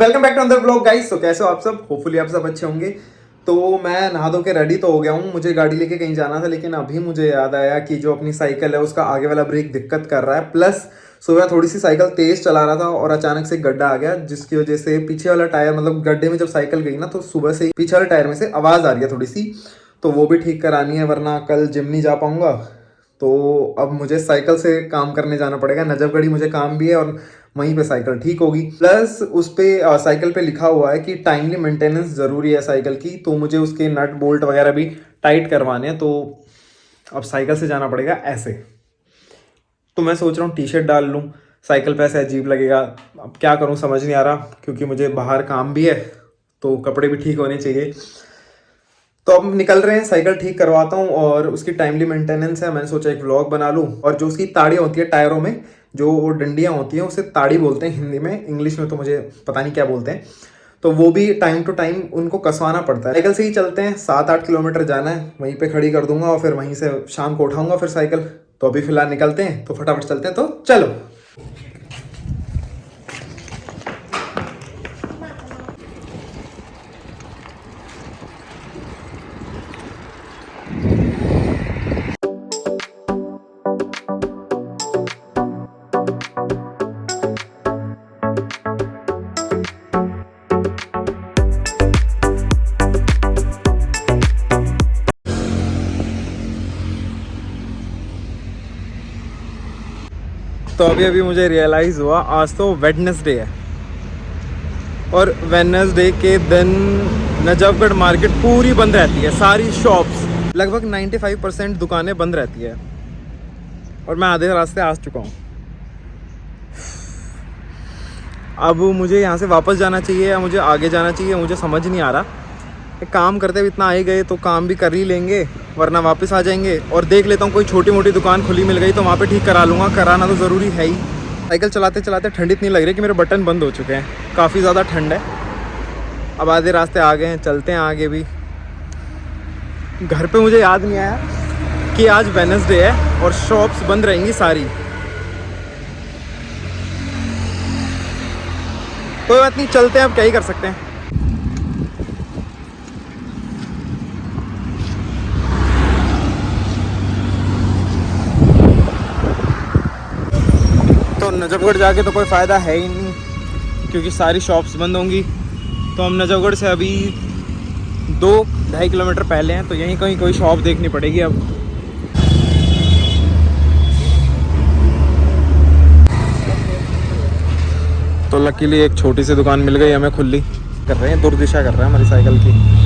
Welcome back to अंदर blog guys. तो कैसे हो आप सब? होपफुली आप सब अच्छे होंगे। तो मैं नहा धो के रेडी तो हो गया हूँ, मुझे गाड़ी लेके कहीं जाना था, लेकिन अभी मुझे याद आया कि जो अपनी साइकिल है उसका आगे वाला ब्रेक दिक्कत कर रहा है। प्लस सुबह थोड़ी सी साइकिल तेज चला रहा था और अचानक से गड्ढा आ गया, जिसकी वजह से पीछे वाला टायर मतलब गड्ढे में जब साइकिल गई ना तो सुबह से पीछे वाले टायर में से आवाज़ आ रही है थोड़ी सी, तो वो भी ठीक करानी है, वरना कल जिम नहीं जा पाऊंगा। तो अब मुझे साइकिल से काम करने जाना पड़ेगा। नजफगढ़ी मुझे काम भी है और वहीं पे साइकिल ठीक होगी। प्लस उस पे साइकिल पे लिखा हुआ है कि टाइमली मेंटेनेंस ज़रूरी है साइकिल की, तो मुझे उसके नट बोल्ट वगैरह भी टाइट करवाने हैं। तो अब साइकिल से जाना पड़ेगा ऐसे। तो मैं सोच रहा हूँ टी शर्ट डाल लूँ, साइकिल पे ऐसे अजीब लगेगा। अब क्या करूँ समझ नहीं आ रहा, क्योंकि मुझे बाहर काम भी है तो कपड़े भी ठीक होने चाहिए। तो अब निकल रहे हैं, साइकिल ठीक करवाता हूँ और उसकी टाइमली मेंटेनेंस है। मैंने सोचा एक व्लॉग बना लूँ। और जो उसकी ताड़ियाँ होती है टायरों में, जो डंडियाँ होती हैं उसे ताड़ी बोलते हैं हिंदी में, इंग्लिश में तो मुझे पता नहीं क्या बोलते हैं। तो वो भी टाइम टू टाइम उनको कसवाना पड़ता है। साइकिल से ही चलते हैं, 7-8 किलोमीटर जाना है, वहीं पे खड़ी कर दूंगा और फिर वहीं से शाम को उठाऊंगा फिर साइकिल। तो अभी फिलहाल निकलते हैं, तो फटाफट चलते हैं, तो चलो। तो अभी अभी मुझे रियलाइज़ हुआ आज तो वेडनेसडे है, और वेडनेसडे के दिन नजफगढ़ मार्केट पूरी बंद रहती है। सारी शॉप्स लगभग 95% दुकानें बंद रहती है, और मैं आधे रास्ते आ चुका हूँ। अब मुझे यहाँ से वापस जाना चाहिए या मुझे आगे जाना चाहिए, मुझे समझ नहीं आ रहा। एक काम करते हुए इतना आ ही गए तो काम भी कर ही लेंगे, वरना वापस आ जाएंगे। और देख लेता हूँ कोई छोटी मोटी दुकान खुली मिल गई तो वहाँ पे ठीक करा लूँगा, कराना तो ज़रूरी है ही। साइकिल चलाते चलाते ठंड इतनी लग रही है कि मेरे बटन बंद हो चुके हैं, काफ़ी ज़्यादा ठंड है। अब आधे रास्ते आ गए हैं, चलते हैं आगे भी। घर पे मुझे याद नहीं आया कि आज वेडनेसडे है और शॉप्स बंद रहेंगी सारी। कोई बात नहीं, चलते हैं, अब क्या ही कर सकते हैं। तो नजफगढ़ जाके तो कोई फ़ायदा है ही नहीं, क्योंकि सारी शॉप्स बंद होंगी। तो हम नजफगढ़ से अभी 2-2.5 किलोमीटर पहले हैं, तो यहीं कहीं कोई शॉप देखनी पड़ेगी अब। तो लकीली एक छोटी सी दुकान मिल गई हमें खुली। कर रहे हैं, दुर्दिशा कर रहे हैं हमारी साइकिल की।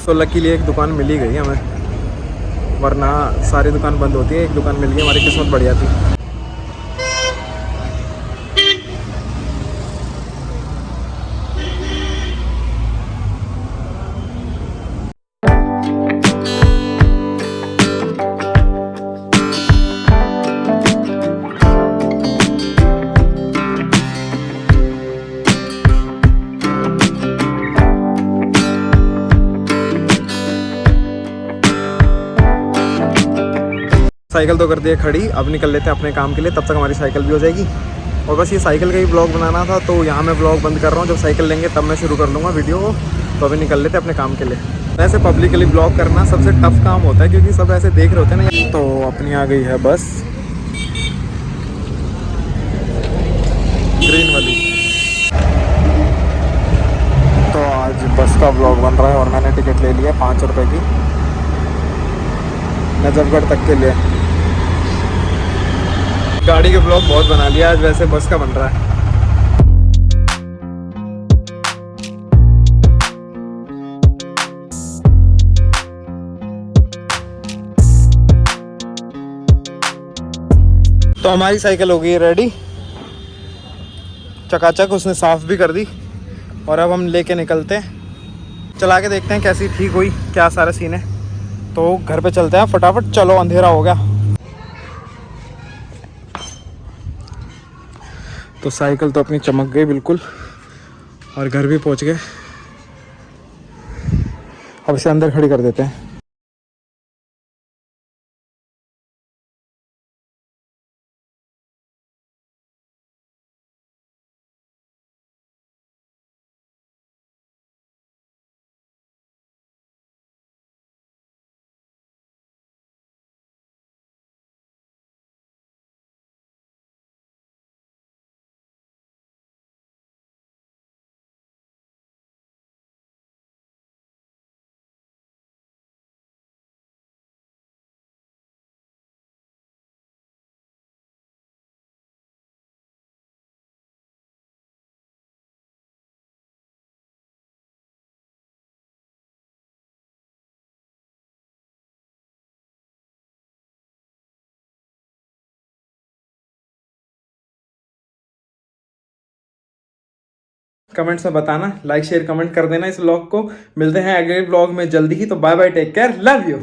तो लकीली एक दुकान मिल ही गई हमें, वरना सारी दुकान बंद होती है। एक दुकान मिल गई, हमारी किस्मत बढ़िया थी। साइकिल तो कर दी है खड़ी, अब निकल लेते हैं अपने काम के लिए, तब तक हमारी साइकिल भी हो जाएगी। और बस ये साइकिल का ही ब्लॉग बनाना था, तो यहाँ मैं ब्लॉग बंद कर रहा हूँ। जब साइकिल लेंगे तब मैं शुरू कर लूँगा वीडियो को। तो अभी निकल लेते हैं अपने काम के लिए। ऐसे पब्लिकली ब्लॉग करना सबसे टफ काम होता है, क्योंकि सब ऐसे देख रहे होते हैं ना। तो अपनी आ गई है बस, ग्रीन वाली। तो आज बस का ब्लॉग बन रहा है और मैंने टिकट ले लिया 5 रुपये की, नजफगढ़ तक के लिए। गाड़ी के ब्लॉग बहुत बना लिया आज, वैसे बस का बन रहा है। तो हमारी साइकिल हो गई है रेडी, चकाचक उसने साफ़ भी कर दी और अब हम लेके निकलते हैं, चला के देखते हैं कैसी ठीक हुई, क्या सारा सीन है। तो घर पे चलते हैं फटाफट, चलो अंधेरा हो गया। तो साइकिल तो अपनी चमक गई बिल्कुल और घर भी पहुंच गए। अब इसे अंदर खड़ी कर देते हैं। कमेंट्स में बताना, लाइक शेयर कमेंट कर देना इस व्लॉग को। मिलते हैं अगले व्लॉग में जल्दी ही, तो bye bye, take care, love you.